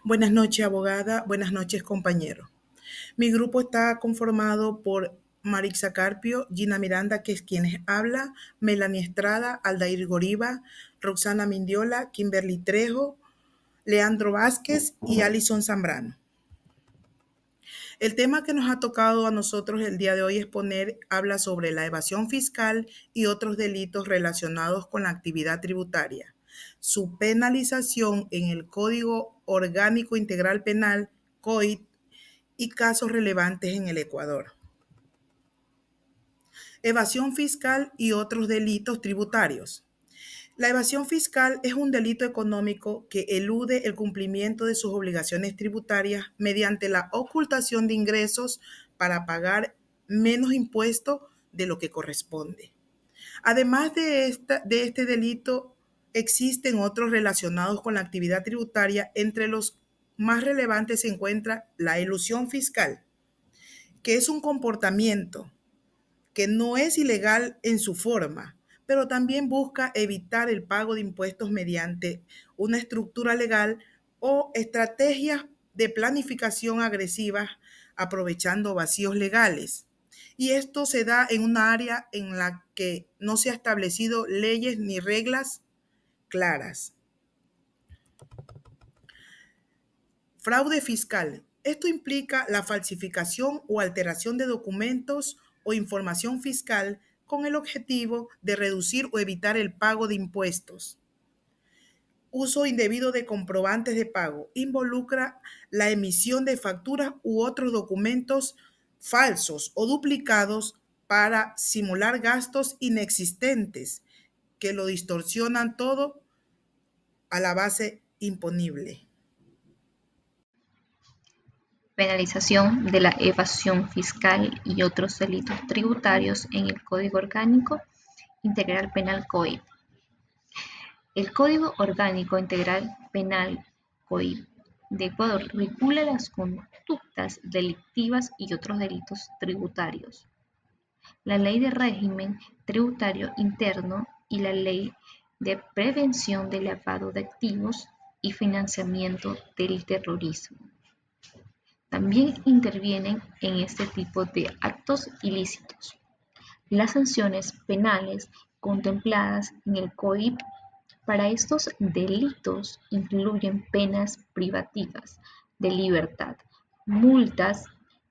Buenas noches, abogada. Buenas noches, compañero. Mi grupo está conformado por Marixa Carpio, Gina Miranda, que es quien habla, Melanie Estrada, Aldair Goriba, Roxana Mindiola, Kimberly Trejo, Leandro Vázquez y Alison Zambrano. El tema que nos ha tocado a nosotros el día de hoy habla sobre la evasión fiscal y otros delitos relacionados con la actividad tributaria, su penalización en el Código Orgánico Integral Penal, COIP, y casos relevantes en el Ecuador. Evasión fiscal y otros delitos tributarios. La evasión fiscal es un delito económico que elude el cumplimiento de sus obligaciones tributarias mediante la ocultación de ingresos para pagar menos impuestos de lo que corresponde. Además de este delito, existen otros relacionados con la actividad tributaria. Entre los más relevantes se encuentra la elusión fiscal, que es un comportamiento que no es ilegal en su forma, pero también busca evitar el pago de impuestos mediante una estructura legal o estrategias de planificación agresivas aprovechando vacíos legales. Y esto se da en una área en la que no se han establecido leyes ni reglas claras. Fraude fiscal. Esto implica la falsificación o alteración de documentos o información fiscal con el objetivo de reducir o evitar el pago de impuestos. Uso indebido de comprobantes de pago. Involucra la emisión de facturas u otros documentos falsos o duplicados para simular gastos inexistentes que lo distorsionan todo a la base imponible. Penalización de la evasión fiscal y otros delitos tributarios en el Código Orgánico Integral Penal COIP. El Código Orgánico Integral Penal COIP de Ecuador regula las conductas delictivas y otros delitos tributarios. La Ley de Régimen Tributario Interno y la Ley de Prevención del Lavado de Activos y Financiamiento del Terrorismo. También intervienen en este tipo de actos ilícitos las sanciones penales contempladas en el COIP. Para estos delitos incluyen penas privativas de libertad, multas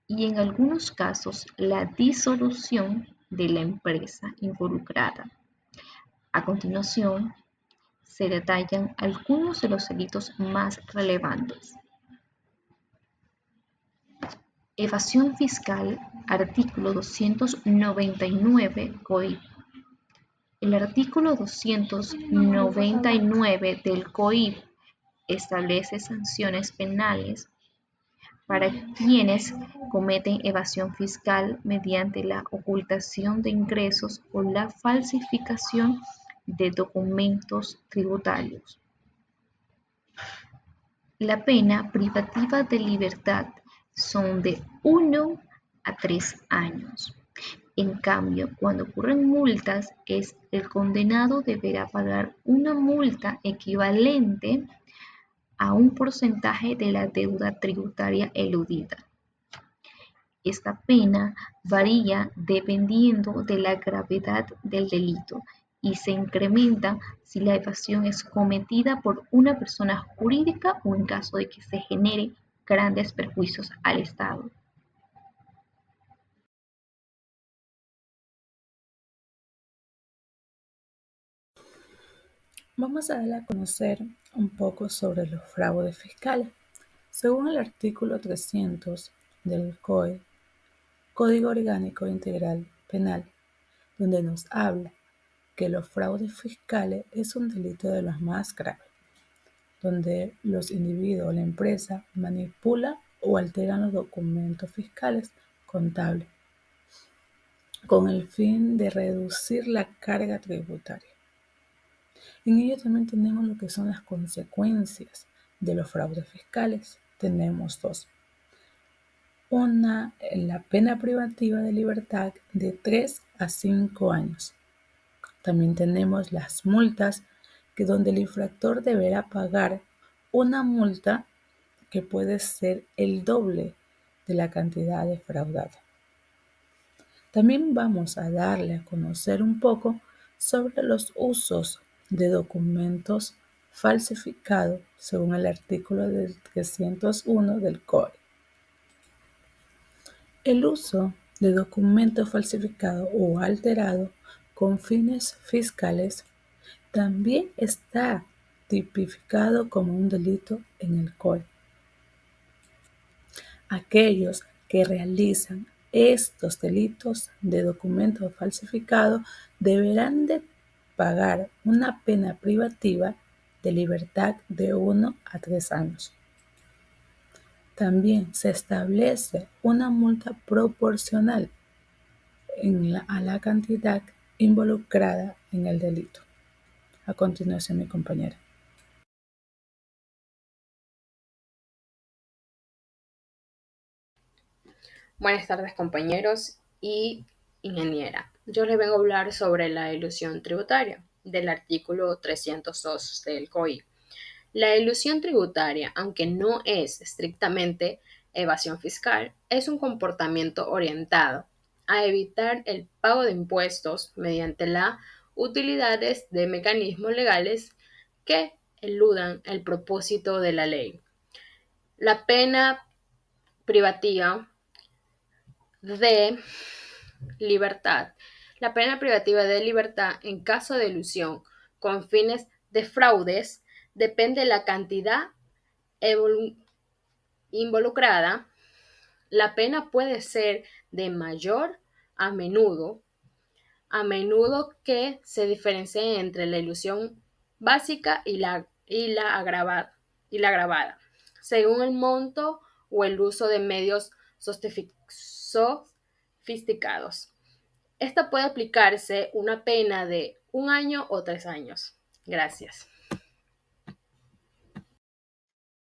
y en algunos casos la disolución de la empresa involucrada. A continuación, se detallan algunos de los delitos más relevantes. Evasión fiscal, artículo 299 COIP. El artículo 299 del COIP establece sanciones penales para quienes cometen evasión fiscal mediante la ocultación de ingresos o la falsificación de documentos tributarios. La pena privativa de libertad son de 1 a 3 años. En cambio, cuando ocurren multas, el condenado deberá pagar una multa equivalente a un porcentaje de la deuda tributaria eludida. Esta pena varía dependiendo de la gravedad del delito y se incrementa si la evasión es cometida por una persona jurídica o en caso de que se genere grandes perjuicios al Estado. Vamos a dar a conocer un poco sobre los fraudes fiscales. Según el artículo 300 del COE, Código Orgánico Integral Penal, donde nos habla que los fraudes fiscales es un delito de los más graves, donde los individuos o la empresa manipulan o alteran los documentos fiscales contables con el fin de reducir la carga tributaria. En ello también tenemos lo que son las consecuencias de los fraudes fiscales. Tenemos dos. Una, la pena privativa de libertad de 3 a 5 años. También tenemos las multas, donde el infractor deberá pagar una multa que puede ser el doble de la cantidad defraudada. También vamos a darle a conocer un poco sobre los usos de documentos falsificados según el artículo del 301 del COE. El uso de documentos falsificados o alterados con fines fiscales también está tipificado como un delito en el COE. Aquellos que realizan estos delitos de documentos falsificados deberán de pagar una pena privativa de libertad de 1 a 3 años. También se establece una multa proporcional a la cantidad involucrada en el delito. A continuación, mi compañera. Buenas tardes, compañeros y ingeniera. Yo les vengo a hablar sobre la elusión tributaria del artículo 302 del COI. La elusión tributaria, aunque no es estrictamente evasión fiscal, es un comportamiento orientado a evitar el pago de impuestos mediante la utilidad de mecanismos legales que eludan el propósito de la ley. La pena privativa de libertad. La pena privativa de libertad en caso de elusión con fines de fraudes depende de la cantidad involucrada. La pena puede ser de mayor a menudo que se diferencie entre la ilusión básica y la agravada, según el monto o el uso de medios sofisticados. Esta puede aplicarse una pena de 1 año o 3 años. Gracias.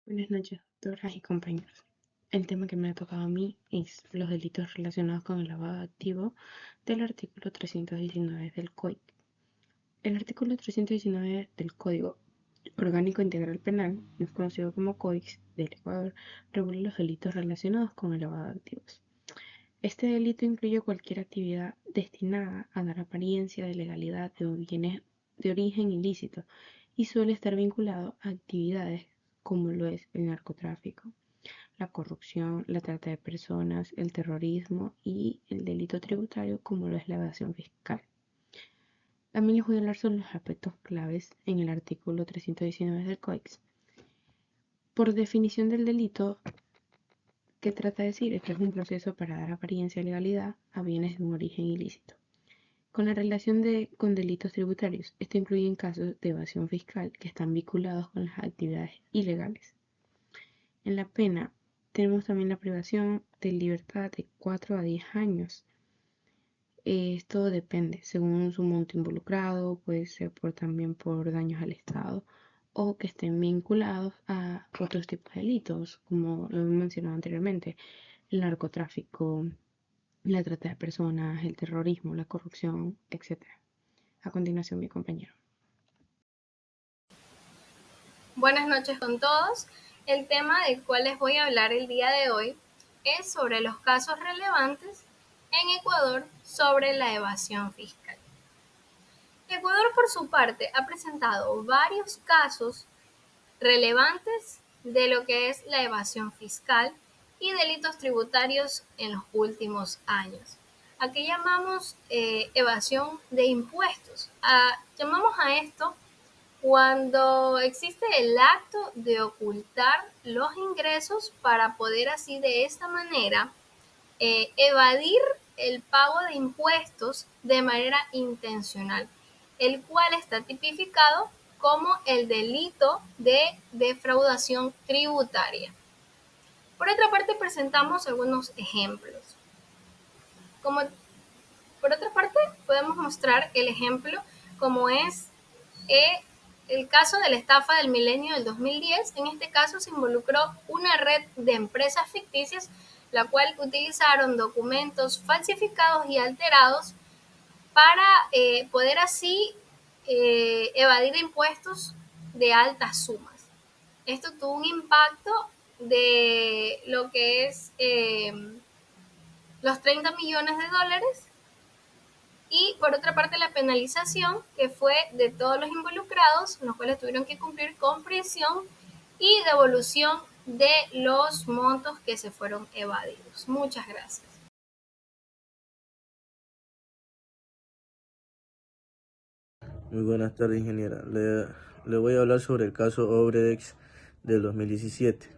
Buenas noches, doctoras y compañeros. El tema que me ha tocado a mí es los delitos relacionados con el lavado de activos del artículo 319 del COIC. El artículo 319 del Código Orgánico Integral Penal, más conocido como COIX del Ecuador, regula los delitos relacionados con el lavado de activos. Este delito incluye cualquier actividad destinada a dar apariencia de legalidad de bienes de origen ilícito y suele estar vinculado a actividades como lo es el narcotráfico, la corrupción, la trata de personas, el terrorismo y el delito tributario como lo es la evasión fiscal. También les voy a hablar sobre los aspectos claves en el artículo 319 del COIX. Por definición del delito, ¿qué trata de decir? Esto es un proceso para dar apariencia de legalidad a bienes de un origen ilícito. Con la relación con delitos tributarios, esto incluye en casos de evasión fiscal que están vinculados con las actividades ilegales. En la pena tenemos también la privación de libertad de 4 a 10 años. Esto depende, según su monto involucrado, puede ser también por daños al Estado o que estén vinculados a otros tipos de delitos, como lo hemos mencionado anteriormente, el narcotráfico, la trata de personas, el terrorismo, la corrupción, etc. A continuación, mi compañero. Buenas noches con todos. El tema del cual les voy a hablar el día de hoy es sobre los casos relevantes en Ecuador sobre la evasión fiscal. Ecuador, por su parte, ha presentado varios casos relevantes de lo que es la evasión fiscal y delitos tributarios en los últimos años. Aquí llamamos evasión de impuestos. Llamamos a esto cuando existe el acto de ocultar los ingresos para poder así de esta manera evadir el pago de impuestos de manera intencional, el cual está tipificado como el delito de defraudación tributaria. Por otra parte, presentamos algunos ejemplos. Por otra parte, podemos mostrar el ejemplo como es el caso de la estafa del milenio del 2010. En este caso se involucró una red de empresas ficticias, la cual utilizaron documentos falsificados y alterados para poder así evadir impuestos de altas sumas. Esto tuvo un impacto de lo que es los 30 millones de dólares, y por otra parte la penalización que fue de todos los involucrados, los cuales tuvieron que cumplir con prisión y devolución de los montos que se fueron evadidos. Muchas gracias. Muy buenas tardes, ingeniera. Le voy a hablar sobre el caso Obredex del 2017.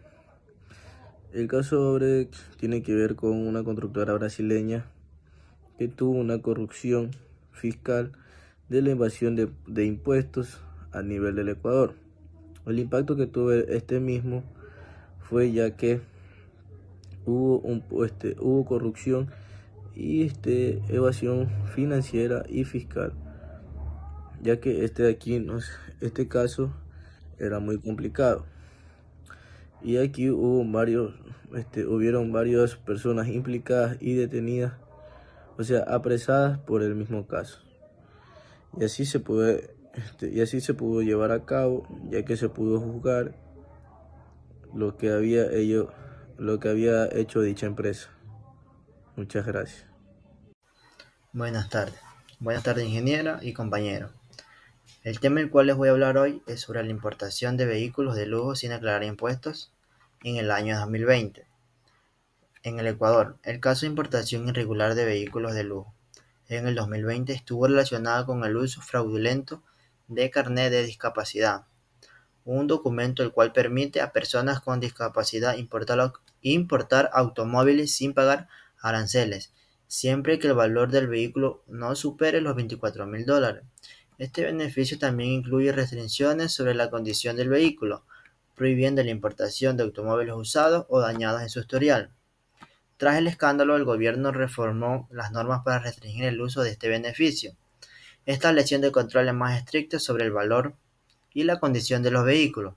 El caso Obredex tiene que ver con una constructora brasileña que tuvo una corrupción fiscal de la invasión de impuestos a nivel del Ecuador. El impacto que tuvo este mismo fue ya que hubo corrupción y evasión financiera y fiscal, ya que este caso era muy complicado. Y aquí hubieron varias personas implicadas y detenidas, o sea, apresadas por el mismo caso. Y así se pudo llevar a cabo, ya que se pudo juzgar lo que había hecho dicha empresa. Muchas gracias. Buenas tardes. Buenas tardes, ingeniera y compañero. El tema del cual les voy a hablar hoy es sobre la importación de vehículos de lujo sin declarar impuestos en el año 2020. En el Ecuador, el caso de importación irregular de vehículos de lujo en el 2020 estuvo relacionado con el uso fraudulento de carnet de discapacidad, un documento el cual permite a personas con discapacidad importar automóviles sin pagar aranceles, siempre que el valor del vehículo no supere los $24.000. Este beneficio también incluye restricciones sobre la condición del vehículo, prohibiendo la importación de automóviles usados o dañados en su historial. Tras el escándalo, el gobierno reformó las normas para restringir el uso de este beneficio, estableciendo controles más estrictos sobre el valor y la condición de los vehículos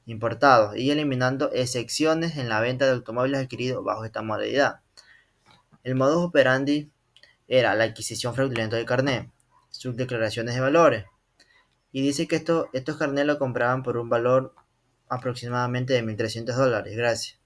importados y eliminando excepciones en la venta de automóviles adquiridos bajo esta modalidad. El modus operandi era la adquisición fraudulenta del carnet, sus declaraciones de valores, y dice que estos carnets lo compraban por un valor aproximadamente de $1.300. Gracias.